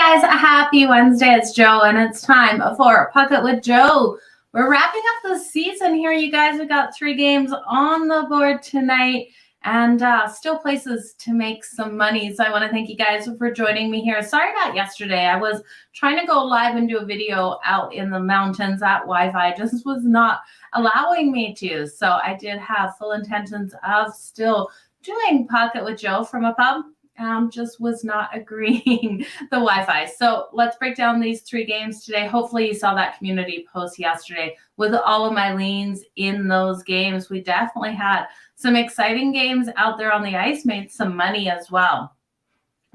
guys, happy Wednesday. It's Joe, and it's time for Pikkit with Joe. We're wrapping up the season here, you guys. We got 3 games on the board tonight and still places to make some money. So I want to thank you guys for joining me here. Sorry about yesterday. I was trying to go live and do a video out in the mountains. That Wi-Fi just was not allowing me to. So I did have full intentions of still doing Pikkit with Joe from a pub. Just was not agreeing the Wi-Fi. So let's break down these 3 games today. Hopefully you saw that community post yesterday with all of my leans in those games. We definitely had some exciting games out there on the ice, made some money as well.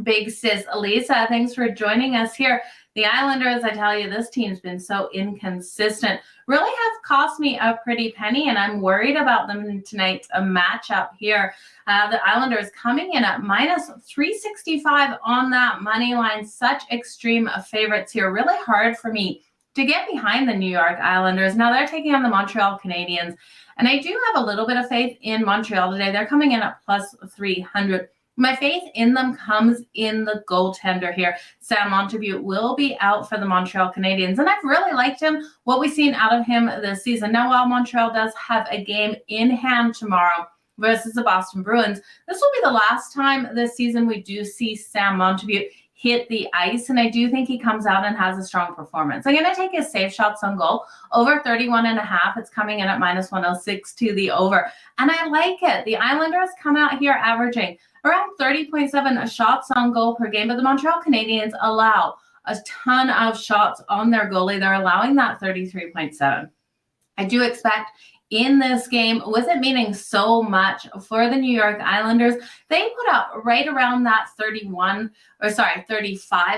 Big sis Elisa, thanks for joining us here. The Islanders, I tell you, this team's been so inconsistent. Really have cost me a pretty penny, and I'm worried about them tonight. A matchup here. The Islanders coming in at minus 365 on that money line. Such extreme favorites here. Really hard for me to get behind the New York Islanders. Now they're taking on the Montreal Canadiens, and I do have a little bit of faith in Montreal today. They're coming in at plus 300. My faith in them comes in the goaltender here. Sam Montembeault will be out for the Montreal Canadiens, and I've really liked him, what we've seen out of him this season. Now, while Montreal does have a game in hand tomorrow versus the Boston Bruins, this will be the last time this season we do see Sam Montembeault hit the ice, and I do think he comes out and has a strong performance. I'm going to take his save shots on goal over 31.5. It's coming in at minus 106 to the over, and I like it. The Islanders come out here averaging around 30.7 shots on goal per game, but the Montreal Canadiens allow a ton of shots on their goalie. They're allowing that 33.7. I do expect in this game, with it meaning so much for the New York Islanders, they put up right around that 35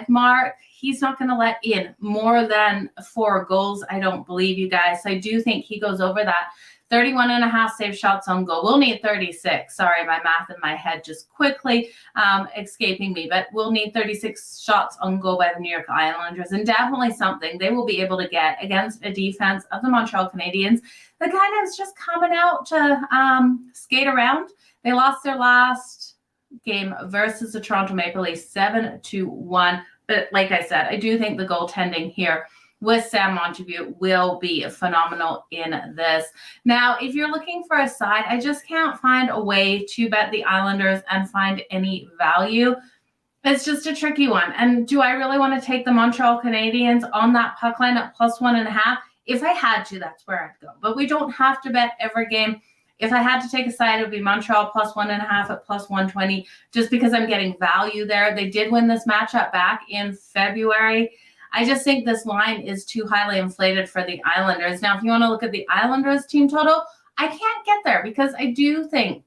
mark. He's not going to let in more than 4 goals, I don't believe, you guys. So I do think he goes over that 31.5 save shots on goal. We'll need 36. Sorry, my math in my head just quickly escaping me. But we'll need 36 shots on goal by the New York Islanders. And definitely something they will be able to get against a defense of the Montreal Canadiens that kind of is just coming out to skate around. They lost their last game versus the Toronto Maple Leafs 7-1. But like I said, I do think the goaltending here with Sam Montembeault will be phenomenal in this. Now, if you're looking for a side, I just can't find a way to bet the Islanders and find any value. It's just a tricky one. And do I really want to take the Montreal Canadiens on that puck line at plus 1.5? If I had to, that's where I'd go. But we don't have to bet every game. If I had to take a side, it would be Montreal plus 1.5 at plus 120, just because I'm getting value there. They did win this matchup back in February. I just think this line is too highly inflated for the Islanders. Now, if you want to look at the Islanders team total, I can't get there because I do think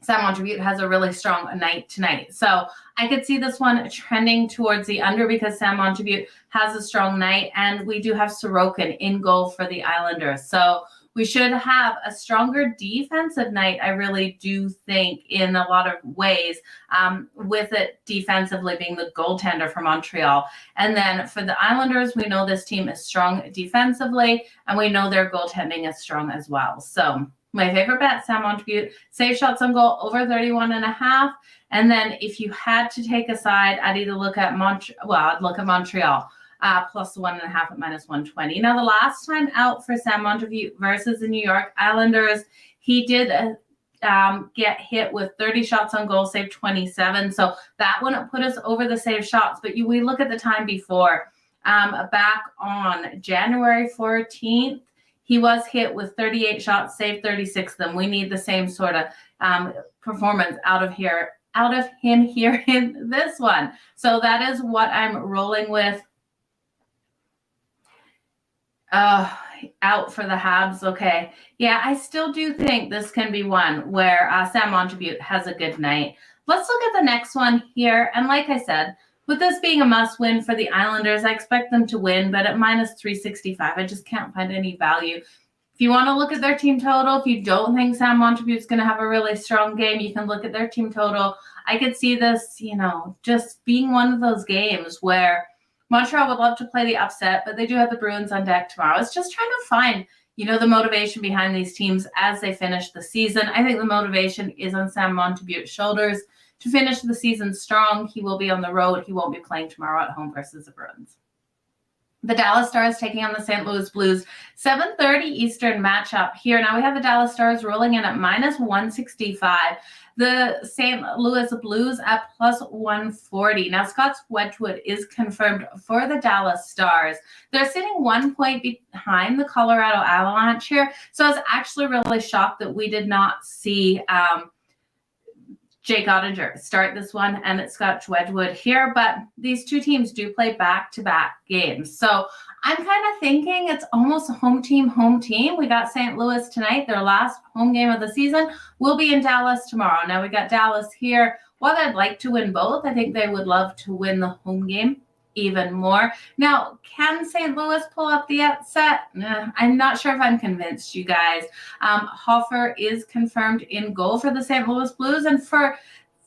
Sam Montembeault has a really strong night tonight. So I could see this one trending towards the under because Sam Montembeault has a strong night, and we do have Sorokin in goal for the Islanders. So we should have a stronger defensive night, I really do think, in a lot of ways, with it defensively being the goaltender for Montreal. And then for the Islanders, we know this team is strong defensively, and we know their goaltending is strong as well. So my favorite bet, Sam Montembeault, save shots on goal over 31.5. And then if you had to take a side, I'd either look at I'd look at Montreal. Plus 1.5 at minus 120. Now, the last time out for Sam Montembeault versus the New York Islanders, he did get hit with 30 shots on goal, saved 27. So that wouldn't put us over the save shots. But we look at the time before. Back on January 14th, he was hit with 38 shots, saved 36 of them. We need the same sort of performance out of him here in this one. So that is what I'm rolling with. Out for the Habs. Okay. Yeah, I still do think this can be one where Sam Montembeault has a good night. Let's look at the next one here. And like I said, with this being a must-win for the Islanders, I expect them to win, but at minus 365, I just can't find any value. If you want to look at their team total, if you don't think Sam Montembeault's going to have a really strong game, you can look at their team total. I could see this, just being one of those games where Montreal would love to play the upset, but they do have the Bruins on deck tomorrow. It's just trying to find, the motivation behind these teams as they finish the season. I think the motivation is on Sam Montembeault's shoulders to finish the season strong. He will be on the road. He won't be playing tomorrow at home versus the Bruins. The Dallas Stars taking on the St. Louis Blues, 7:30 Eastern matchup here. Now we have the Dallas Stars rolling in at -165. The St. Louis Blues at +140. Now Scott Wedgwood is confirmed for the Dallas Stars. They're sitting 1 point behind the Colorado Avalanche here. So I was actually really shocked that we did not see Jake Ottinger start this one, and it's Scott Wedgwood here, but these two teams do play back-to-back games. So I'm kind of thinking it's almost a home team. We got St. Louis tonight. Their last home game of the season will be in Dallas tomorrow. Now we got Dallas here. While I'd like to win both, I think they would love to win the home game even more. Now, can St. Louis pull up the upset? I'm not sure if I'm convinced, you guys. Hofer is confirmed in goal for the St. Louis Blues, and for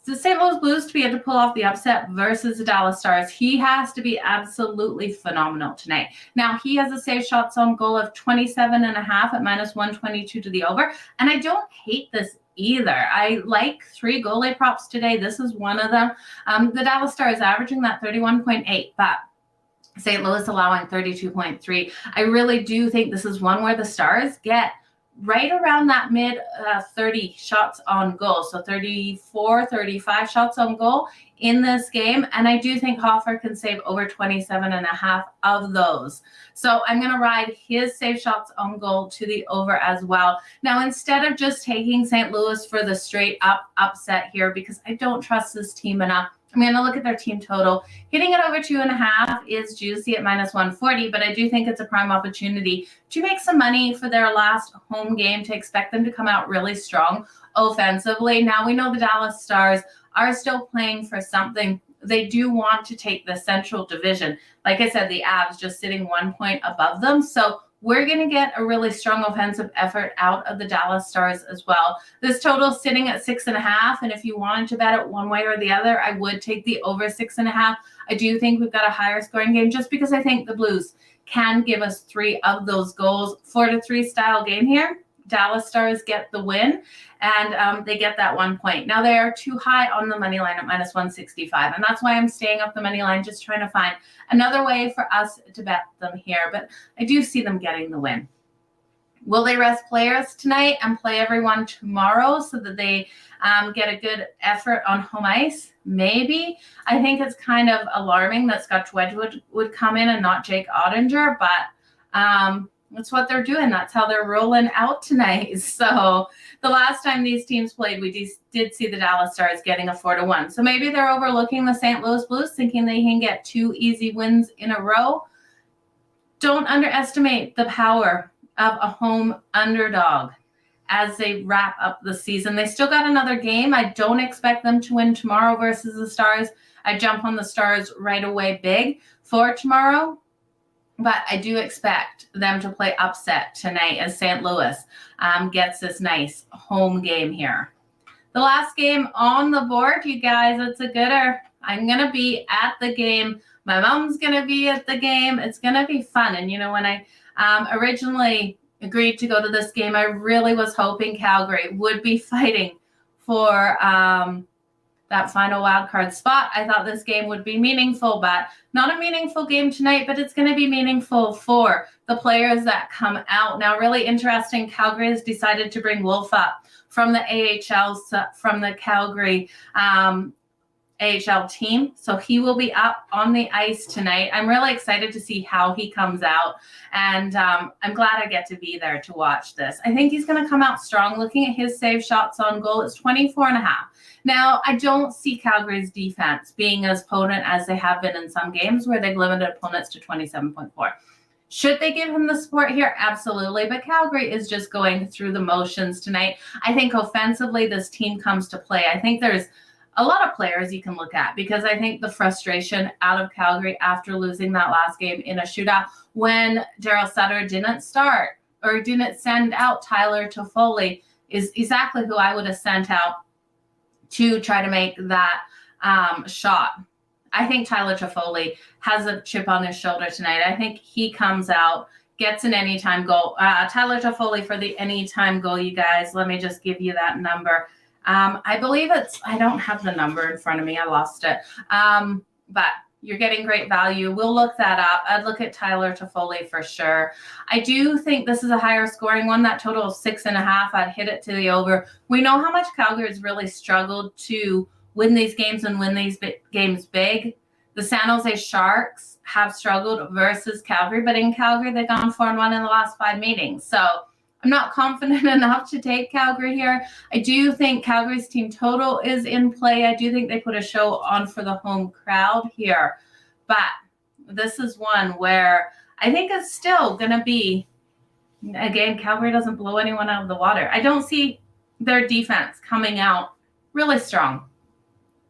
the St. Louis Blues to be able to pull off the upset versus the Dallas Stars, he has to be absolutely phenomenal tonight. Now, he has a save shots on goal of 27.5 at -122 to the over, and I don't hate this either. I like 3 goalie props today. This is one of them. The Dallas Stars averaging that 31.8, but St. Louis allowing 32.3. I really do think this is one where the Stars get right around that mid 30 shots on goal. So 34, 35 shots on goal in this game. And I do think Hofer can save over 27.5 of those. So I'm going to ride his save shots on goal to the over as well. Now, instead of just taking St. Louis for the straight up upset here, because I don't trust this team enough, I'm going to look at their team total. Hitting it over 2.5 is juicy at -140, but I do think it's a prime opportunity to make some money for their last home game, to expect them to come out really strong offensively. Now, we know the Dallas Stars are still playing for something. They do want to take the Central Division. Like I said, the Avs just sitting 1 point above them. So we're going to get a really strong offensive effort out of the Dallas Stars as well. This total sitting at 6.5, and if you wanted to bet it one way or the other, I would take the over 6.5. I do think we've got a higher scoring game just because I think the Blues can give us 3 of those goals. 4-3 style game here. Dallas Stars get the win, and they get that 1 point. Now, they are too high on the money line at -165, and that's why I'm staying up the money line, just trying to find another way for us to bet them here. But I do see them getting the win. Will they rest players tonight and play everyone tomorrow so that they get a good effort on home ice? Maybe. I think it's kind of alarming that Scott Wedgwood would come in and not Jake Ottinger, but that's what they're doing. That's how they're rolling out tonight. So the last time these teams played, we did see the Dallas Stars getting a 4-1. So maybe they're overlooking the St. Louis Blues, thinking they can get 2 easy wins in a row. Don't underestimate the power of a home underdog as they wrap up the season. They still got another game. I don't expect them to win tomorrow versus the Stars. I jump on the Stars right away big for tomorrow. But I do expect them to play upset tonight as St. Louis gets this nice home game here. The last game on the board, you guys, it's a gooder. I'm going to be at the game. My mom's going to be at the game. It's going to be fun. And, you know, when I originally agreed to go to this game, I really was hoping Calgary would be fighting for that final wild card spot. I thought this game would be meaningful, but not a meaningful game tonight, but it's going to be meaningful for the players that come out. Now, really interesting, Calgary has decided to bring Wolf up from the AHL, from the Calgary AHL team. So he will be up on the ice tonight. I'm really excited to see how he comes out. And I'm glad I get to be there to watch this. I think he's going to come out strong. Looking at his save shots on goal, it's 24.5. Now, I don't see Calgary's defense being as potent as they have been in some games where they've limited opponents to 27.4. Should they give him the support here? Absolutely. But Calgary is just going through the motions tonight. I think offensively, this team comes to play. I think there's a lot of players you can look at, because I think the frustration out of Calgary after losing that last game in a shootout when Daryl Sutter didn't start or didn't send out Tyler Toffoli is exactly who I would have sent out to try to make that shot. I think Tyler Toffoli has a chip on his shoulder tonight. I think he comes out, gets an anytime goal. Tyler Toffoli for the anytime goal, you guys. Let me just give you that number. I believe I don't have the number in front of me. I lost it. But you're getting great value. We'll look that up. I'd look at Tyler Toffoli for sure. I do think this is a higher scoring one. That total of 6.5, I'd hit it to the over. We know how much Calgary's really struggled to win these games and win these games big. The San Jose Sharks have struggled versus Calgary, but in Calgary, they've gone 4-1 in the last 5 meetings. So I'm not confident enough to take Calgary here. I do think Calgary's team total is in play. I do think they put a show on for the home crowd here. But this is one where I think it's still going to be, again, Calgary doesn't blow anyone out of the water. I don't see their defense coming out really strong.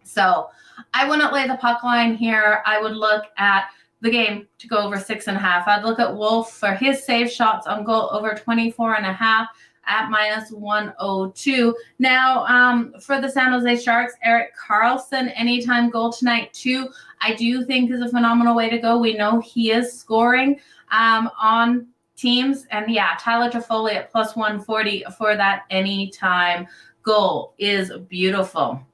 So I wouldn't lay the puck line here. I would look at the game to go over 6.5. I'd look at Wolf for his save shots on goal over 24.5 at -102. Now, for the San Jose Sharks, Erik Karlsson, anytime goal tonight too, I do think is a phenomenal way to go. We know he is scoring on teams. And yeah, Tyler Toffoli at +140 for that anytime goal is beautiful.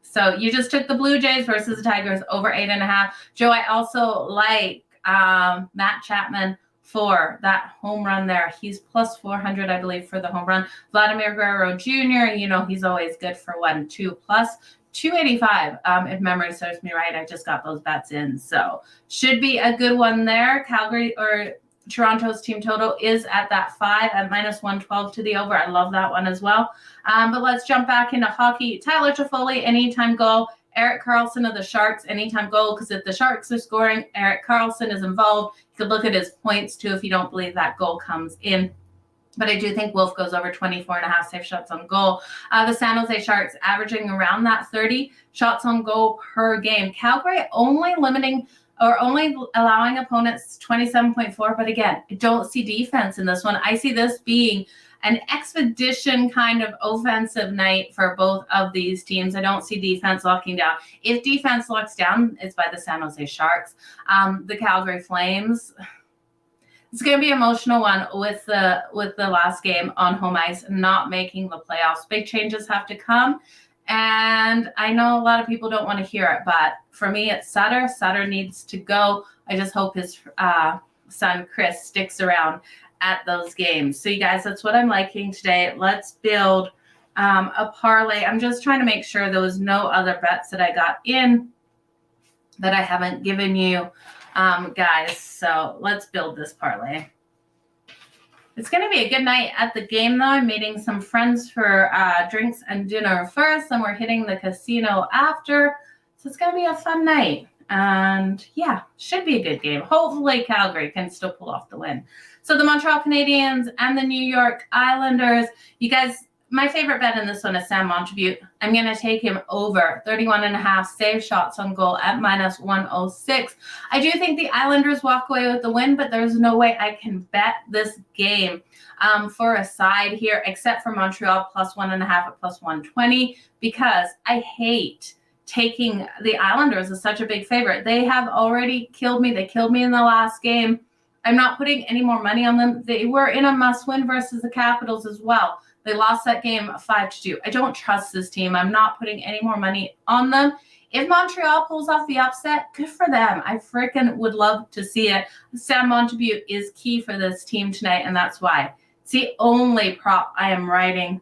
So you just took the Blue Jays versus the Tigers over 8.5. Joe, I also like Matt Chapman for that home run there. He's +400, I believe, for the home run. Vladimir Guerrero Jr., he's always good for 1-2 +285. If memory serves me right, I just got those bets in. So should be a good one there. Calgary or Toronto's team total is at that 5 at -112 to the over. I love that one as well. But let's jump back into hockey. Tyler Toffoli, anytime goal. Erik Karlsson of the Sharks, anytime goal. Because if the Sharks are scoring, Erik Karlsson is involved. You could look at his points too if you don't believe that goal comes in. But I do think Wolf goes over 24.5 safe shots on goal. The San Jose Sharks averaging around that 30 shots on goal per game. Calgary only allowing opponents 27.4. But again, I don't see defense in this one. I see this being an expedition kind of offensive night for both of these teams. I don't see defense locking down. If defense locks down, it's by the San Jose Sharks. The Calgary Flames, it's going to be an emotional one with the last game on home ice, not making the playoffs. Big changes have to come. And I know a lot of people don't want to hear it, but for me, it's Sutter. Sutter needs to go. I just hope his son, Chris, sticks around at those games. So you guys, that's what I'm liking today. Let's build a parlay. I'm just trying to make sure there was no other bets that I got in that I haven't given you, guys. So let's build this parlay. It's going to be a good night at the game, though. I'm meeting some friends for drinks and dinner first, and we're hitting the casino after. So it's going to be a fun night. And, yeah, should be a good game. Hopefully Calgary can still pull off the win. So the Montreal Canadiens and the New York Islanders. You guys, my favorite bet in this one is Sam Montembeault. I'm going to take him over 31.5 save shots on goal at -106. I do think the Islanders walk away with the win, but there's no way I can bet this game for a side here, except for Montreal +1.5 at +120, because I hate taking the Islanders as such a big favorite. They have already killed me. They killed me in the last game. I'm not putting any more money on them. They were in a must-win versus the Capitals as well. They lost that game 5-2. I don't trust this team. I'm not putting any more money on them. If Montreal pulls off the upset, good for them. I freaking would love to see it. Sam Montembeault is key for this team tonight, and that's why. It's the only prop I am writing,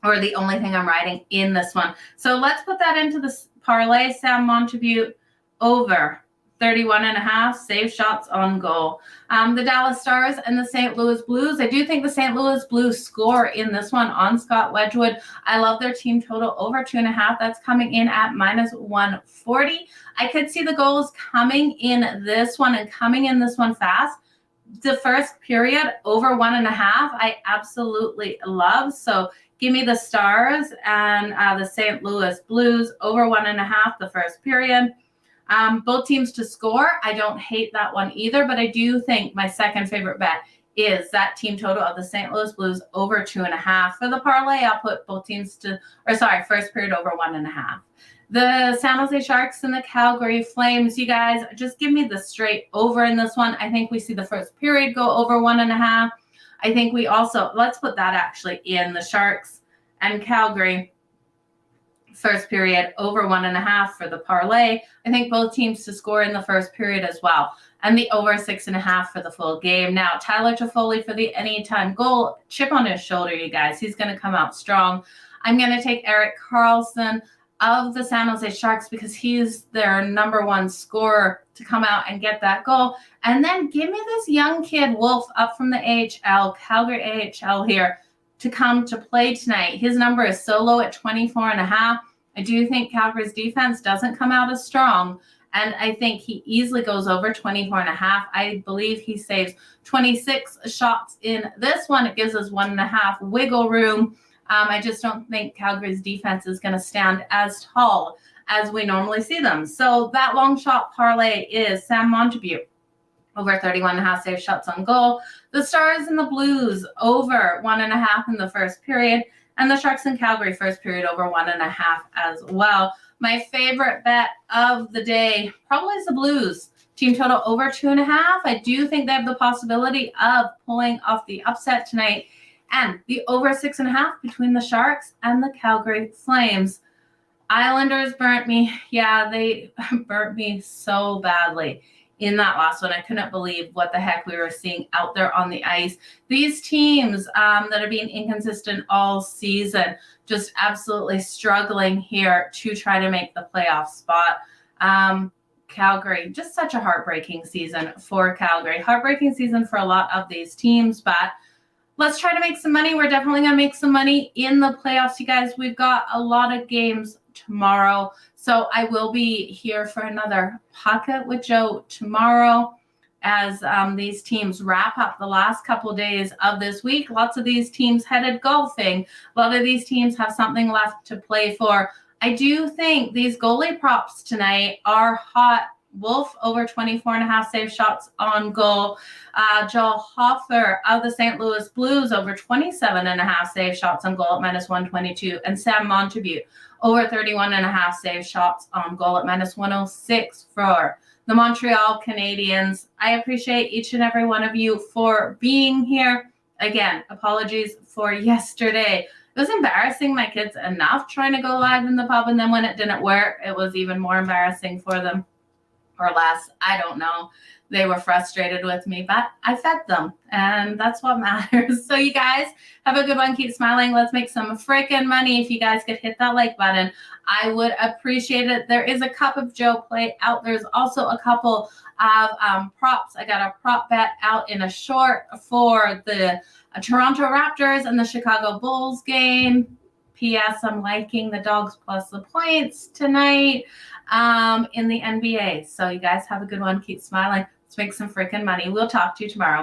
or the only thing I'm writing in this one. So let's put that into the parlay. Sam Montembeault over 31.5 save shots on goal. The Dallas Stars and the St. Louis Blues. I do think the St. Louis Blues score in this one on Scott Wedgwood. I love their team total over 2.5. That's coming in at -140. I could see the goals coming in this one and coming in this one fast. The first period over 1.5, I absolutely love. So give me the Stars and the St. Louis Blues over 1.5 the first period. Both teams to score. I don't hate that one either, but I do think my second favorite bet is that team total of the St. Louis Blues over 2.5. For the parlay, I'll put both teams first period over 1.5. The San Jose Sharks and the Calgary Flames, you guys, just give me the straight over in this one. I think we see the first period go over 1.5. I think we also, let's put that actually in the Sharks and Calgary first period, over 1.5 for the parlay. I think both teams to score in the first period as well. And the over 6.5 for the full game. Now, Tyler Toffoli for the anytime goal. Chip on his shoulder, you guys. He's going to come out strong. I'm going to take Erik Karlsson of the San Jose Sharks because he's their number one scorer to come out and get that goal. And then give me this young kid, Wolf, up from the AHL, Calgary AHL here, to come to play tonight. His number is so low at 24.5. I do think Calgary's defense doesn't come out as strong, and I think he easily goes over 24.5. I believe he saves 26 shots in this one. It gives us 1.5 wiggle room. I just don't think Calgary's defense is going to stand as tall as we normally see them. So that long shot parlay is Sam Montague over 31.5 save shots on goal. The Stars and the Blues over 1.5 in the first period. And the Sharks and Calgary first period over 1.5 as well. My favorite bet of the day probably is the Blues. Team total over 2.5. I do think they have the possibility of pulling off the upset tonight. And the over 6.5 between the Sharks and the Calgary Flames. Islanders burnt me. Yeah, they burnt me so badly in that last one. I couldn't believe what the heck we were seeing out there on the ice. These teams that are being inconsistent all season, just absolutely struggling here to try to make the playoff spot. Calgary, just such a heartbreaking season for Calgary. Heartbreaking season for a lot of these teams, but let's try to make some money. We're definitely going to make some money in the playoffs, you guys. We've got a lot of games tomorrow. So I will be here for another Pikkit with Joe tomorrow as these teams wrap up the last couple days of this week. Lots of these teams headed golfing. A lot of these teams have something left to play for. I do think these goalie props tonight are hot. Wolf over 24.5 save shots on goal. Joel Hofer of the St. Louis Blues over 27.5 save shots on goal at -122. And Sam Montague over 31.5 save shots on goal at -106 for the Montreal Canadiens. I appreciate each and every one of you for being here. Again, apologies for yesterday. It was embarrassing my kids enough trying to go live in the pub, and then when it didn't work, it was even more embarrassing for them. Or less, I don't know. They were frustrated with me, but I fed them, and that's what matters. So you guys have a good one. Keep smiling. Let's make some freaking money. If you guys could hit that like button, I would appreciate it. There is a Cup of Joe play out. There's also a couple of props. I got a prop bet out in a short for the Toronto Raptors and the Chicago Bulls game. P.S. I'm liking the dogs plus the points tonight in the NBA. So you guys have a good one. Keep smiling. Let's make some freaking money. We'll talk to you tomorrow.